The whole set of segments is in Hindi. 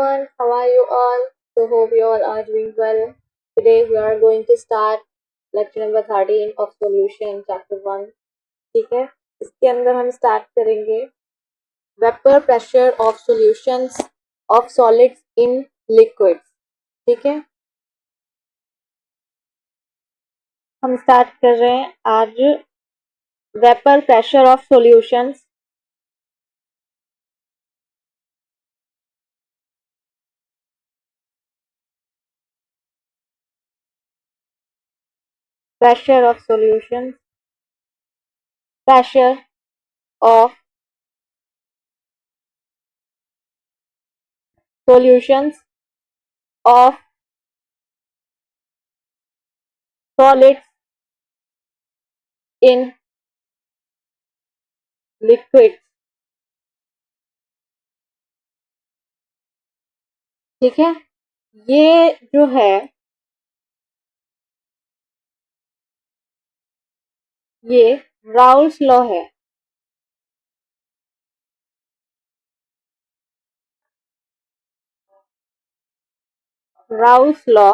everyone, how are you all? So hope you all are doing well. Today we are going to start lecture number 13 of solution chapter 1. ठीक है, इसके अंदर हम स्टार्ट करेंगे vapour pressure of solutions of solids in liquids. ठीक है, हम स्टार्ट कर रहे हैं आज vapour pressure of solutions pressure of solutions, pressure of solutions of solids in liquids. ठीक है, ये जो है ये राउल्स लॉ है. Raoult's law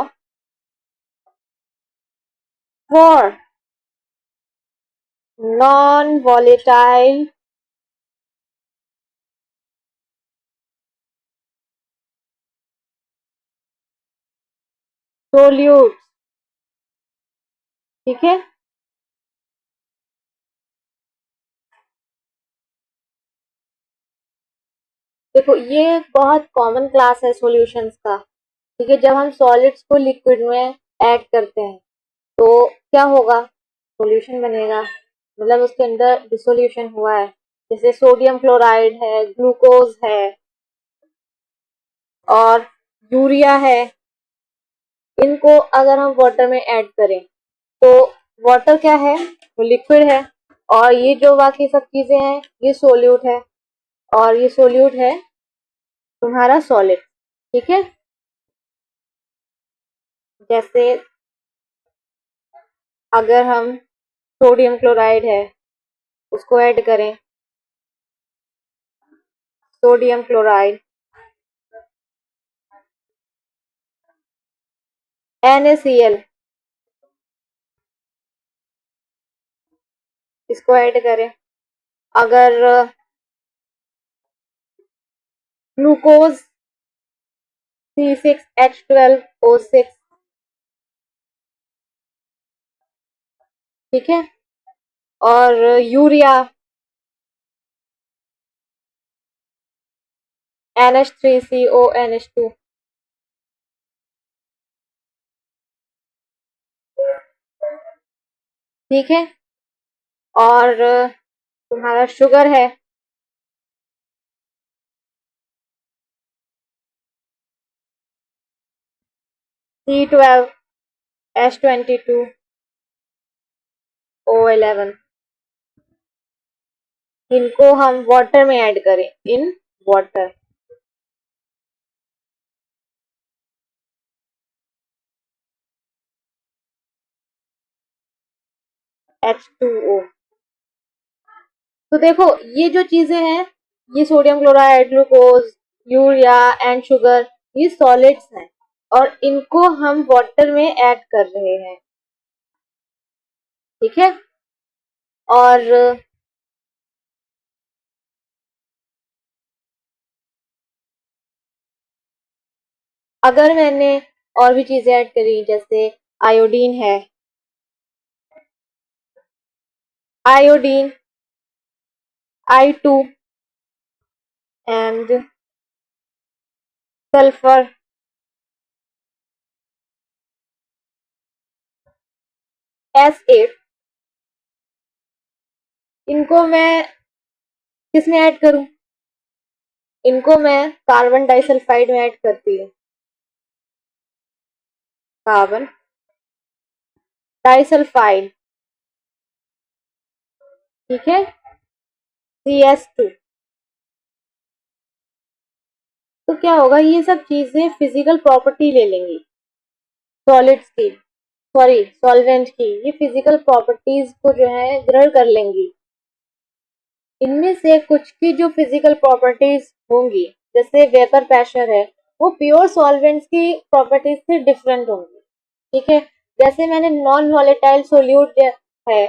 for non volatile solutes. ठीक है, देखो ये बहुत कॉमन क्लास है सॉल्यूशंस का. ठीक है, जब हम सॉलिड्स को लिक्विड में ऐड करते हैं तो क्या होगा, सॉल्यूशन बनेगा. मतलब उसके अंदर डिसोल्यूशन हुआ है, जैसे सोडियम क्लोराइड है, ग्लूकोज है और यूरिया है. इनको अगर हम वाटर में ऐड करें तो वाटर क्या है, वो लिक्विड है और ये जो बाकी सब चीजें हैं ये सोल्यूट है और ये सोल्यूट है तुम्हारा सॉलिड. ठीक है, जैसे अगर हम सोडियम क्लोराइड है उसको ऐड करें, सोडियम क्लोराइड NaCl इसको ऐड करें, अगर ग्लूकोज C6H12O6. ठीक है, और यूरिया NH3CONH2. ठीक है, और तुम्हारा शुगर है C12H22O11. इनको हम वाटर में ऐड करें, इन वाटर, H2O. तो देखो ये जो चीजें हैं, ये sodium chloride, glucose, urea and sugar, ये सॉलिड्स हैं और इनको हम वाटर में ऐड कर रहे हैं. ठीक है, और अगर मैंने और भी चीजें ऐड करी जैसे आयोडीन है, iodine I2 and sulphur S8, इनको मैं किस में ऐड करूं, इनको मैं कार्बन डाइसल्फाइड में ऐड करती हूँ. Carbon disulphide. ठीक है, CS2. तो क्या होगा, ये सब चीजें फिजिकल प्रॉपर्टी ले लेंगी सॉलिड्स की, सॉरी सॉल्वेंट की. ये फिजिकल प्रॉपर्टीज को जो है ग्रहण कर लेंगी. इनमें से कुछ की जो फिजिकल प्रॉपर्टीज होंगी, जैसे वेपर प्रेशर है, वो प्योर सॉल्वेंट्स की प्रॉपर्टीज से डिफरेंट होंगी। ठीक है, जैसे मैंने नॉन वॉलेटाइल सोल्यूट है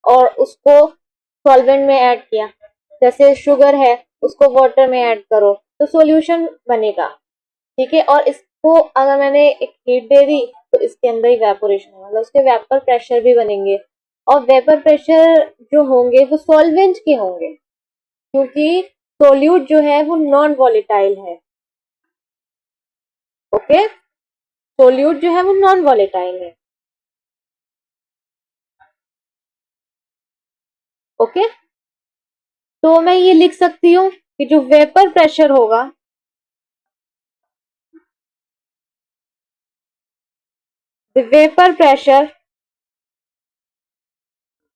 और उसको सॉल्वेंट में ऐड किया, जैसे शुगर है उसको वाटर में ऐड करो तो सॉल्यूशन बनेगा। ठीक है, और इसको अगर मैंने एक हीट दे दी तो इसके अंदर इवेपोरेशन होगा, मतलब उसके वेपर प्रेशर भी बनेंगे, और वेपर प्रेशर जो होंगे वो सॉल्वेंट के होंगे, क्योंकि सोल्यूट जो है वो नॉन वॉलेटाइल है। ओके, सोल्यूट जो है वो नॉन वॉलेटाइल है। ओके, तो मैं ये लिख सकती हूँ कि जो वेपर प्रेशर होगा, the vapour pressure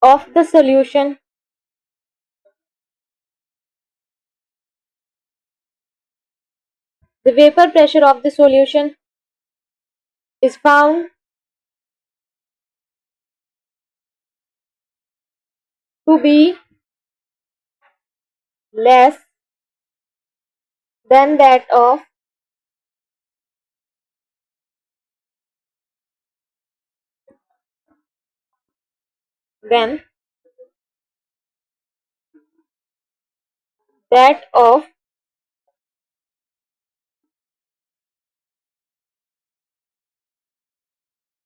of the solution the vapor pressure of the solution is found to be less than that of than that of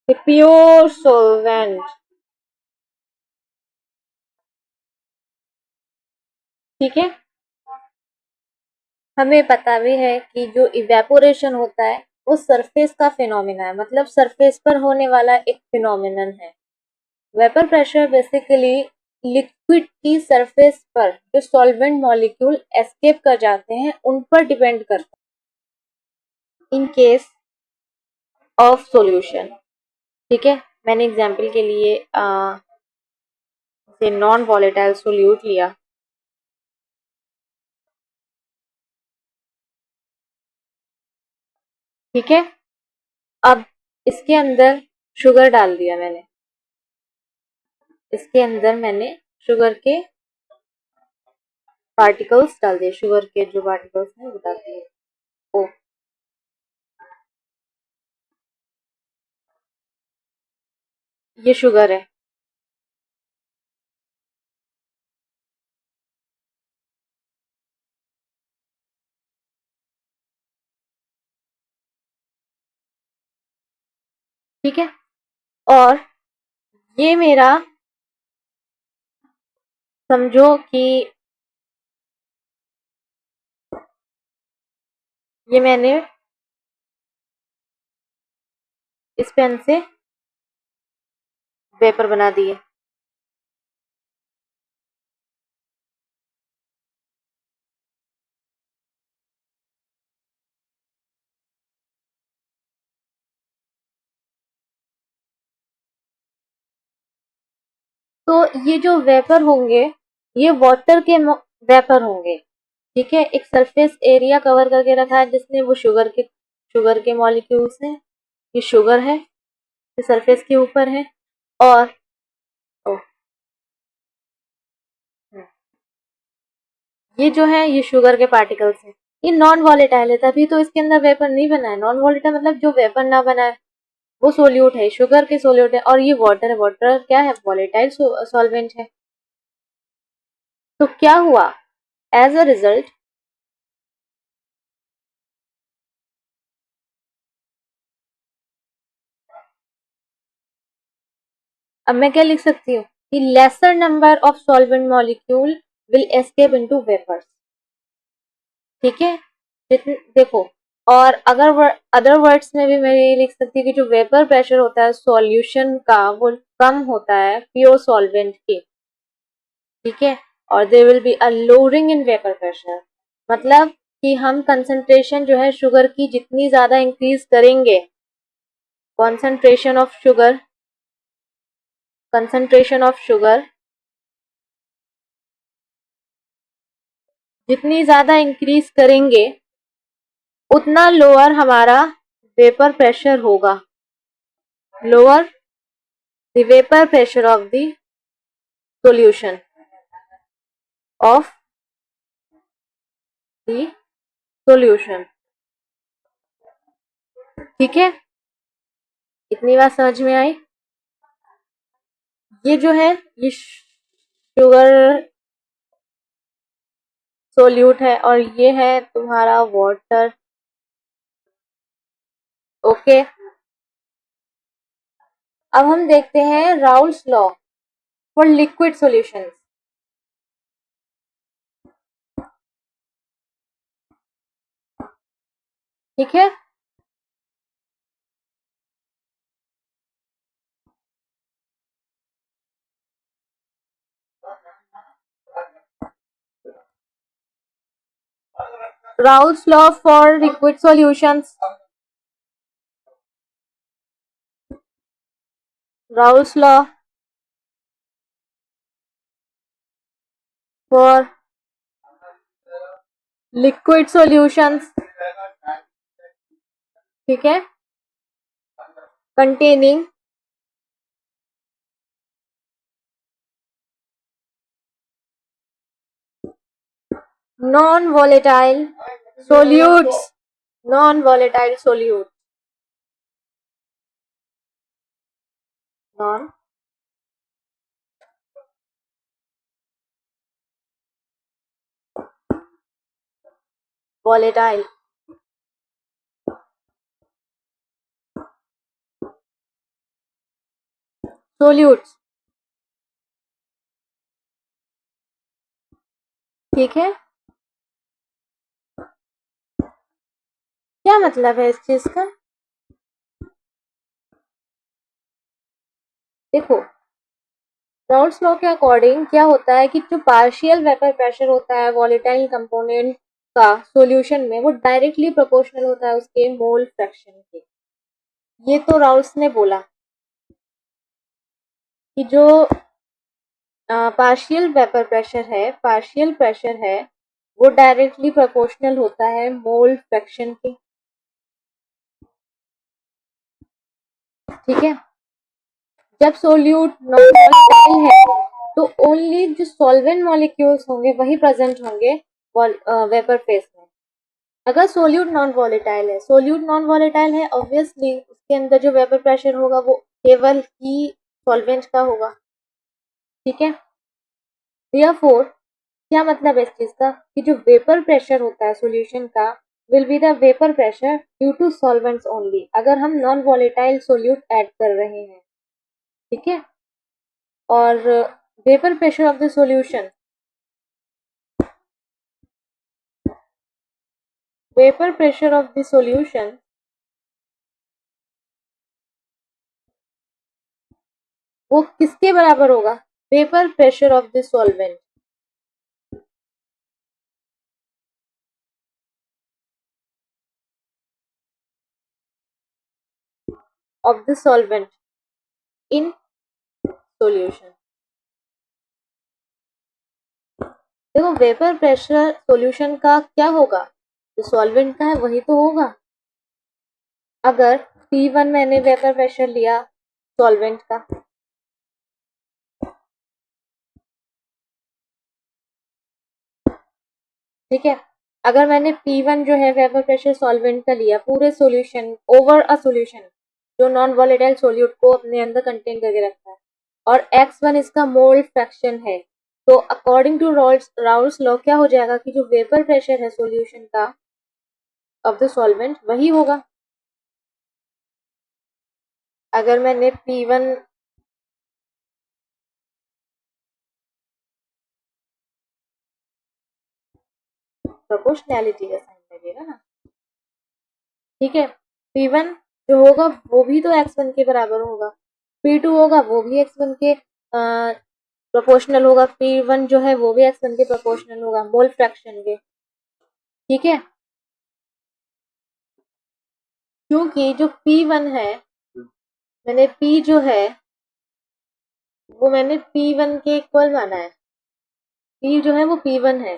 the pure solvent। ठीक है, हमें पता भी है कि जो इवेपोरेशन होता है वो सरफेस का फिनोमिना है, मतलब सरफेस पर होने वाला एक फिनोमिनन है। वेपर प्रेशर बेसिकली लिक्विड की सरफेस पर जो सॉल्वेंट मॉलिक्यूल एस्केप कर जाते हैं उन पर डिपेंड करता है इन केस ऑफ सॉल्यूशन। ठीक है, मैंने एग्जांपल के लिए से नॉन वॉलेटाइल सोल्यूट लिया। ठीक है, अब इसके अंदर शुगर डाल दिया मैंने, इसके अंदर मैंने शुगर के पार्टिकल्स डाल दिए, शुगर के जो पार्टिकल्स हैं वो डाल दिए। ओ, ये शुगर है। ठीक है, और ये मेरा, समझो कि ये मैंने इस पेन से वेपर बना दिए। तो ये जो वेपर होंगे ये वाटर के वेपर होंगे। ठीक है, एक सरफेस एरिया कवर करके रखा है जिसने वो शुगर के मॉलिक्यूल्स हैं, ये शुगर है, ये सरफेस के ऊपर है, और ओ, ये जो है ये शुगर के पार्टिकल्स हैं। ये नॉन वॉलेटाइल है, तभी तो इसके अंदर वेपर नहीं बना है। नॉन वॉलेटाइल मतलब जो वेपर ना बना है वो सोल्यूट है, शुगर के सोल्यूट है, और ये वाटर है। वाटर क्या है, वॉलेटाइल सॉल्वेंट है। तो क्या हुआ, एज अ रिजल्ट अब मैं क्या लिख सकती हूँ कि lesser number of solvent molecule will escape into vapours. ठीक है, देखो, और अगर अदर वर्ड्स में भी मैं ये लिख सकती हूँ कि जो वेपर प्रेशर होता है सॉल्यूशन का वो कम होता है प्योर सॉल्वेंट के। ठीक है, और there will be a lowering in vapour pressure, मतलब कि हम कंसंट्रेशन जो है शुगर की जितनी ज्यादा इंक्रीज करेंगे, concentration of sugar, concentration of sugar जितनी ज्यादा इंक्रीज करेंगे उतना लोअर हमारा वेपर प्रेशर होगा, lower the vapour pressure of the solution of the solution. ठीक है, इतनी बात समझ में आई। ये जो है ये शुगर सोल्यूट है और ये है तुम्हारा वाटर। ओके, अब हम देखते हैं Raoult's law for liquid solutions. ठीक है, Raoult's law for liquid solutions. Raoult's law for liquid solutions. ठीक है, containing non-volatile solutes, non-volatile solute, non-volatile solutes। ठीक है, क्या मतलब है इस चीज का? देखो, राउल्स लॉ के अकॉर्डिंग क्या होता है कि जो पार्शियल वेपर प्रेशर होता है वॉलेटाइल कंपोनेंट का सॉल्यूशन में, वो डायरेक्टली प्रोपोर्शनल होता है उसके मोल फ्रैक्शन के। ये तो राउल्स ने बोला कि जो पार्शियल वेपर प्रेशर है वो डायरेक्टली प्रोपोर्शनल होता है मोल फ्रैक्शन के। ठीक है, जब सोल्यूट नॉन वॉलेटाइल है तो ओनली जो सॉल्वेंट मॉलिक्यूल्स होंगे वही प्रेजेंट होंगे वेपर फेस में। अगर सोल्यूट नॉन वॉलेटाइल है ऑब्वियसली उसके अंदर जो वेपर प्रेशर होगा वो केवल ही सॉल्वेंट का होगा। ठीक है, देयरफॉर क्या मतलब है इस चीज का कि जो वेपर प्रेशर होता है सॉल्यूशन का will be the vapour pressure due to solvents only, अगर हम नॉन वॉलेटाइल सोल्यूट ऐड कर रहे हैं। ठीक है, और vapour pressure of the solution, vapour pressure of the solution वो किसके बराबर होगा? Vapour pressure of the solvent, of the solvent in solution. देखो, वेपर प्रेशर सॉल्यूशन का क्या होगा? जो सॉल्वेंट का है वही तो होगा। अगर P1 मैंने वेपर प्रेशर लिया सॉल्वेंट का, ठीक है, अगर मैंने P1 जो है वेपर प्रेशर सॉल्वेंट का लिया पूरे सॉल्यूशन ओवर अ सॉल्यूशन जो नॉन वॉलेटाइल सोल्यूट को अपने अंदर कंटेन करके रखता है, और x1 इसका मोल फ्रैक्शन है, तो अकॉर्डिंग टू राउल्स लॉ क्या हो जाएगा कि जो वेपर प्रेशर है सॉल्यूशन का ऑफ द सॉल्वेंट वही होगा। अगर मैंने P1 प्रोपोर्शनैलिटी का साइन लगेगा ना। ठीक है, P1 जो होगा वो भी तो x1 के बराबर होगा, P2 होगा वो भी x1 के प्रोपोर्शनल होगा, P1 जो है वो भी x1 के प्रोपोर्शनल होगा मोल फ्रैक्शन के। ठीक है, क्योंकि जो P1 है मैंने P जो है वो मैंने P1 के इक्वल माना है, P जो है वो P1 है।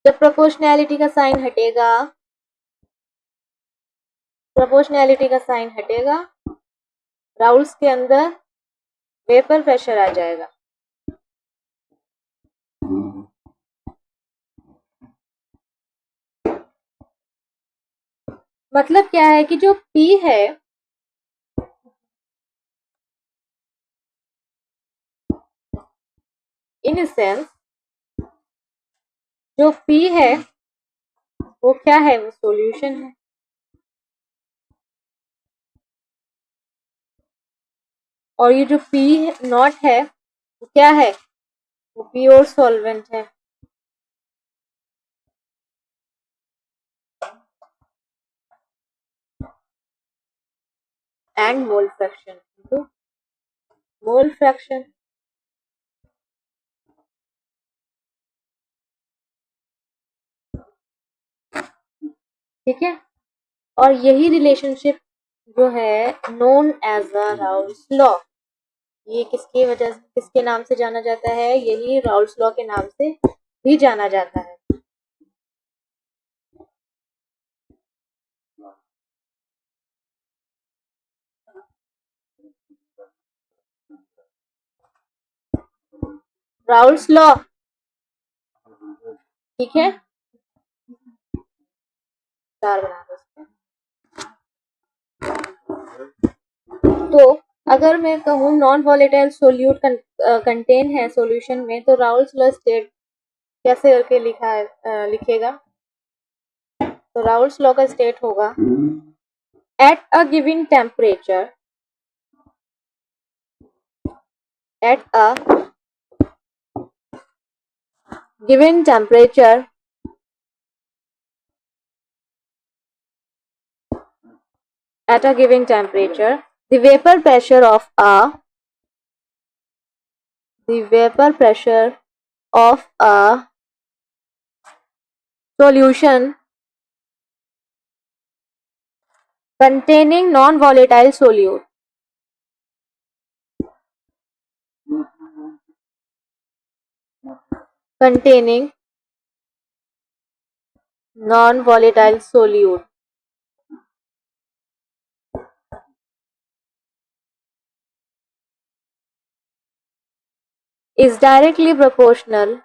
जब प्रोपोर्शनैलिटी का साइन हटेगा राउल्स के अंदर वेपर प्रेशर आ जाएगा। मतलब क्या है कि जो P है इन सेंस जो P है वो क्या है, वो सॉल्यूशन है। और ये जो P नॉट है वो क्या है, वो प्योर सॉल्वेंट है। And mole fraction, mole fraction. ठीक है, और यही रिलेशनशिप जो है known as a Raoult's law, ये किसकी वजह से, किसके नाम से जाना जाता है, यही राउल्स लॉ के नाम से भी जाना जाता है। राउल्स लॉ, ठीक है, चार बना दो इसमें। तो अगर मैं कहूँ नॉन वॉलेटाइल सोल्यूट कंटेन है सॉल्यूशन में, तो राउल्स लॉ स्टेट कैसे करके लिखा है, लिखेगा। तो राउल्स लॉ का स्टेट होगा eight a given temperature, eight a given temperature at a given temperature, the vapor pressure of a solution containing non-volatile solute containing non-volatile solute is directly proportional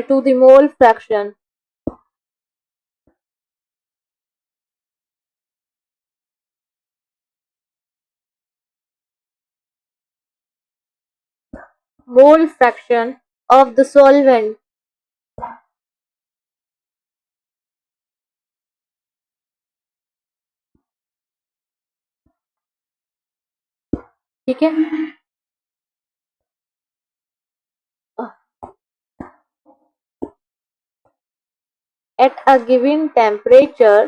to the mole fraction of the solvent. ठीक है, एट अ गिवन टेम्परेचर,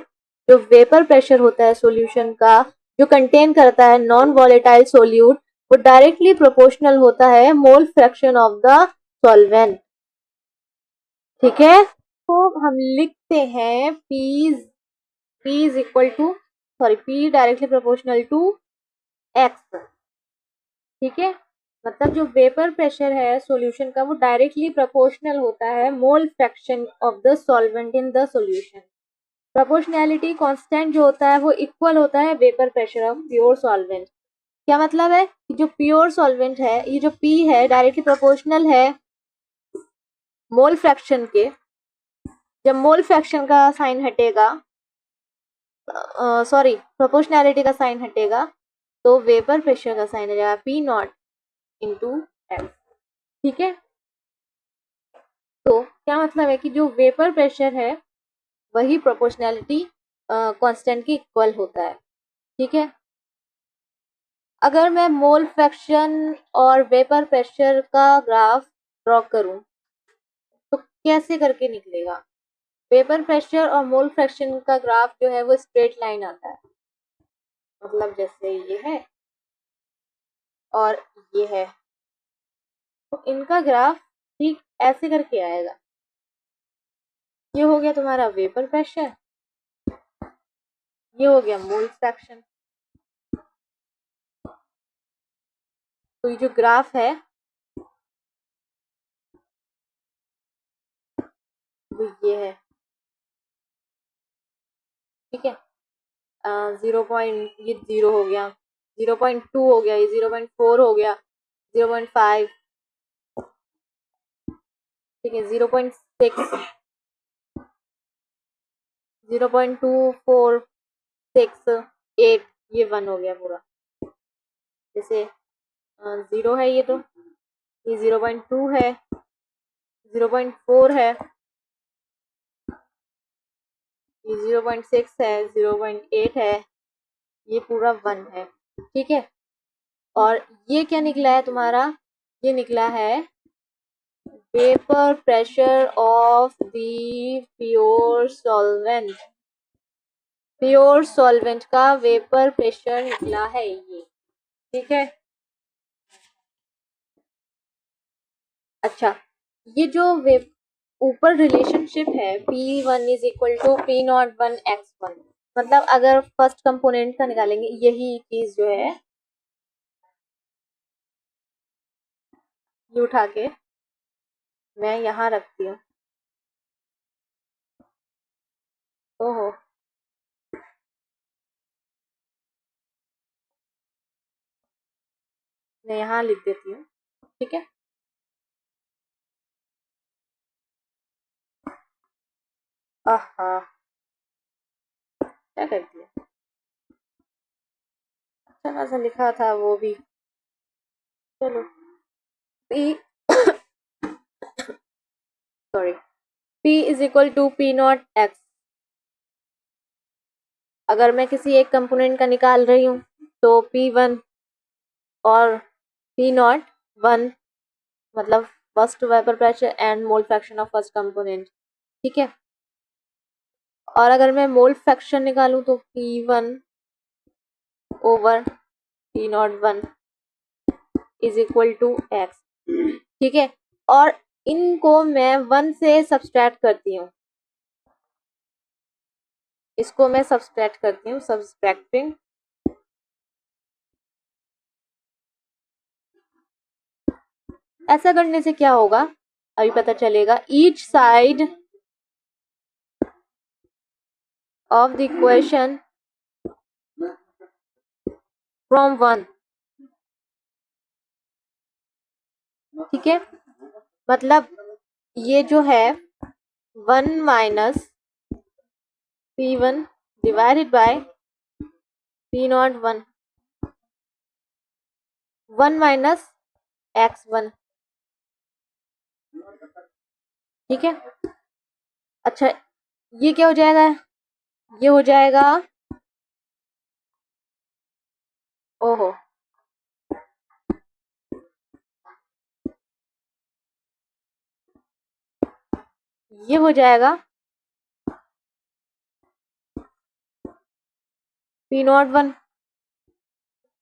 जो वेपर प्रेशर होता है सॉल्यूशन का जो कंटेन करता है नॉन वॉलेटाइल सोल्यूट, वो डायरेक्टली प्रोपोर्शनल होता है mole fraction of the solvent. ठीक है, तो हम लिखते हैं P is equal to, sorry, P directly proportional to X। ठीक है, मतलब जो वेपर प्रेशर है सॉल्यूशन का वो डायरेक्टली प्रोपोर्शनल होता है mole fraction of the solvent in the solution. Proportionality constant जो होता है वो इक्वल होता है vapour pressure of pure solvent. क्या मतलब है कि जो प्योर सॉल्वेंट है, ये जो P है डायरेक्टली प्रोपोर्शनल है मोल फ्रैक्शन के। जब मोल फ्रैक्शन का साइन हटेगा, सॉरी, प्रोपोर्शनैलिटी का साइन हटेगा, तो वेपर प्रेशर का साइन आ जाएगा P नॉट इंटू F। ठीक है, तो क्या मतलब है कि जो वेपर प्रेशर है वही प्रोपोर्शनैलिटी कांस्टेंट की इक्वल होता है। ठीक है, अगर मैं मोल फ्रैक्शन और वेपर प्रेशर का ग्राफ ड्रॉ करूं तो कैसे करके निकलेगा। वेपर प्रेशर और मोल फ्रैक्शन का ग्राफ जो है वो स्ट्रेट लाइन आता है, मतलब जैसे ये है और ये है, तो इनका ग्राफ ठीक ऐसे करके आएगा। ये हो गया तुम्हारा वेपर प्रेशर, ये हो गया मोल फ्रैक्शन। तो ये जो ग्राफ है वो ये है। ठीक है, ये 0 हो गया, 0.2 हो गया, ये 0.4 हो गया, 0.5, ठीक है, 0.6, 0.2468, ये 1 हो गया पूरा। जैसे 0 है ये, तो ये 0.2 है, 0.4 है, ये 0.6 है, 0.8 है, ये पूरा 1 है, ठीक है। और ये क्या निकला है तुम्हारा, ये निकला है vapour pressure of the pure solvent, pure solvent का वेपर प्रेशर निकला है ये, ठीक है। अच्छा, ये जो ऊपर रिलेशनशिप है P1 = P01 x1, मतलब अगर फर्स्ट कंपोनेंट का निकालेंगे, यही चीज जो है ये उठा के मैं यहाँ रखती हूँ। ओहो, मैं यहाँ लिख देती हूँ, ठीक है। आहा, क्या कर दिया, अच्छा खासा लिखा था वो भी, चलो। P sorry, P = P0 x। अगर मैं किसी एक कंपोनेंट का निकाल रही हूँ तो P1 और P0 1, मतलब first vapour pressure and mole fraction of first component, ठीक है। और अगर मैं मोल फ्रैक्शन निकालूं तो P1/P01 = x, ठीक है। और इनको मैं 1 से सब्सट्रैक्ट करती हूँ, इसको मैं सब्सट्रैक्ट करती हूँ, सब्सट्रैक्टिंग। ऐसा करने से क्या होगा अभी पता चलेगा, each side of the equation from 1, ठीक है। मतलब ये जो है 1 - P1 divided by P01, 1 - x1, ठीक है। अच्छा, ये क्या हो जाएगा, ये हो जाएगा, ओहो, ये हो जाएगा P01,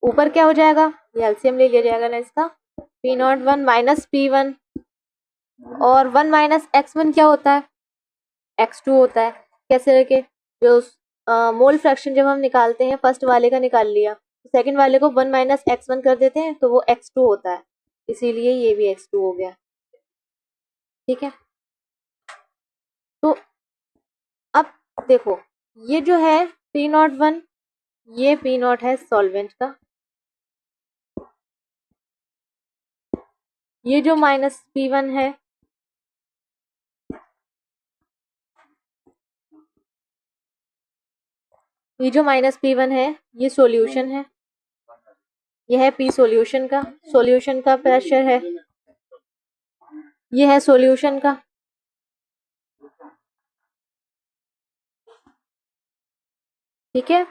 ऊपर क्या हो जाएगा, ये एलसीएम ले लिया जाएगा ना इसका, P01 - P1, और 1 - x1 क्या होता है, x2 होता है। कैसे रखे, जो मोल फ्रैक्शन जब हम निकालते हैं, फर्स्ट वाले का निकाल लिया, सेकंड वाले को 1 - x1 कर देते हैं तो वो x2 होता है, इसीलिए ये भी x2 हो गया, ठीक है। तो अब देखो, ये जो है P01, ये P0 है सॉल्वेंट का, ये जो -P1 है, ये जो -P1 है, ये सॉल्यूशन है, ये है P सॉल्यूशन का, सॉल्यूशन का प्रेशर है, ये है सॉल्यूशन का, ठीक है।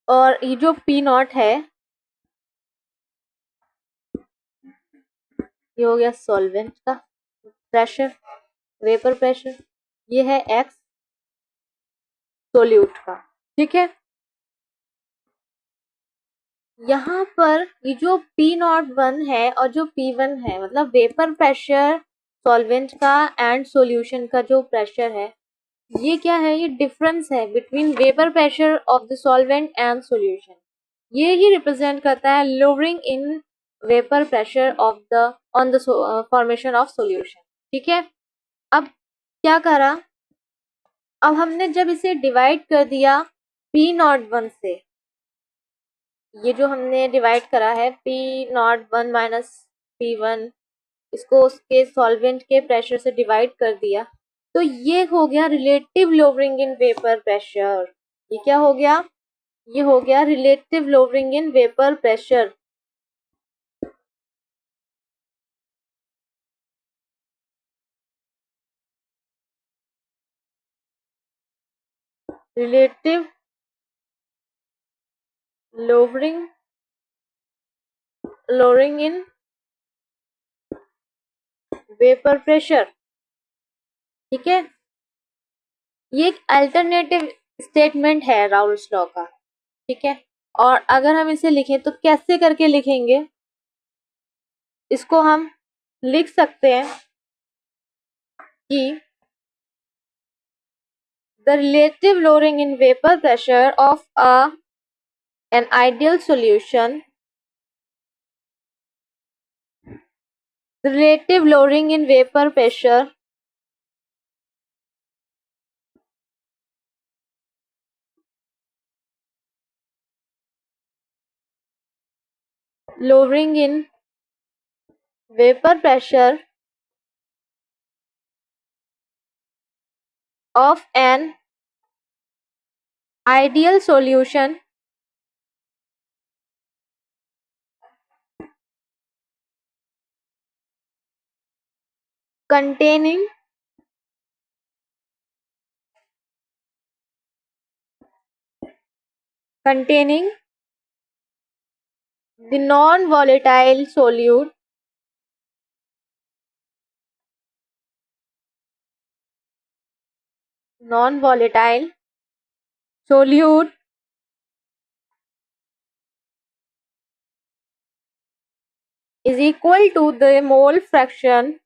और ये जो P0 है, ये हो गया सॉल्वेंट का प्रेशर, वेपर प्रेशर, ये है x सोल्यूट का, ठीक है। यहाँ पर ये जो P01 है और जो P1 है, मतलब वेपर प्रेशर सॉल्वेंट का एंड सॉल्यूशन का जो प्रेशर है, ये क्या है, ये डिफरेंस है between vapour pressure of the solvent and solution, ये ही रिप्रेजेंट करता है lowering in vapour pressure of the on the formation of solution, ठीक है, अब क्या करा, अब हमने जब इसे डिवाइड कर दिया P01 से, ये जो हमने डिवाइड करा है P01 माइनस P1, इसको उसके सॉल्वेंट के प्रेशर से डिवाइड कर दिया, तो ये हो गया relative lowering in vapour pressure. ये क्या हो गया, ये हो गया relative lowering in vapour pressure. Relative lowering lowering in vapour pressure. ठीक है, ये एक अल्टरनेटिव स्टेटमेंट है राउल्स लॉ का। ठीक है, और अगर हम इसे लिखें तो कैसे करके लिखेंगे, इसको हम लिख सकते हैं कि the relative lowering in vapor pressure of an ideal solution, the relative lowering in vapor pressure lowering in vapor pressure of an ideal solution containing the non-volatile solute is equal to the mole fraction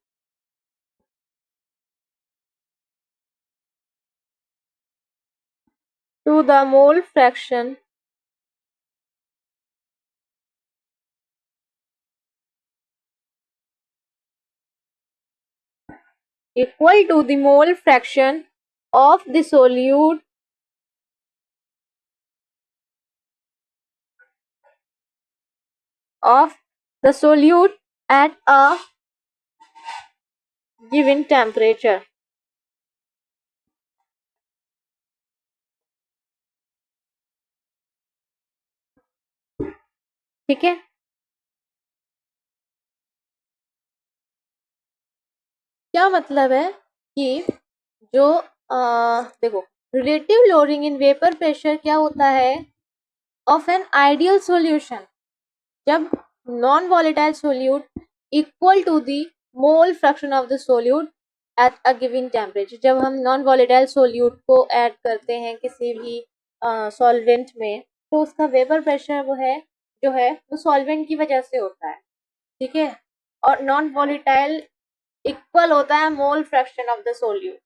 equal to the mole fraction of the solute at a given temperature। ठीक है, क्या मतलब है कि जो देखो, relative lowering in vapour pressure क्या होता है, ऑफ एन आइडियल सॉल्यूशन, जब non volatile solute equal to the mole fraction of the solute at a given temperature. जब हम नॉन वॉलेटाइल सोल्यूट को ऐड करते हैं किसी भी सॉल्वेंट में, तो उसका वेपर प्रेशर वो है जो है वो सॉल्वेंट की वजह से होता है। ठीक है, और नॉन वॉलेटाइल इक्वल होता है mole fraction of the solute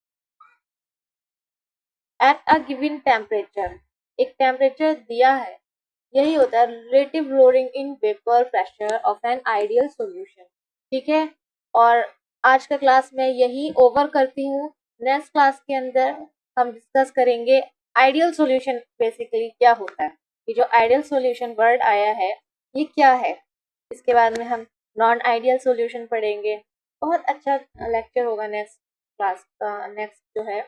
at a given temperature. एक टेम्परेचर दिया है, यही होता है relative lowering in vapour pressure of an ideal solution. ठीक है, और आज का क्लास मैं यही ओवर करती हूँ। नेक्स्ट क्लास के अंदर हम डिस्कस करेंगे आइडियल सॉल्यूशन बेसिकली क्या होता है। ये जो आइडियल सॉल्यूशन वर्ड आया है ये क्या है, इसके बाद में हम नॉन आइडियल सॉल्यूशन पढ़ेंगे। बहुत अच्छा लेक्चर होगा नेक्स्ट क्लास का, नेक्स्ट जो है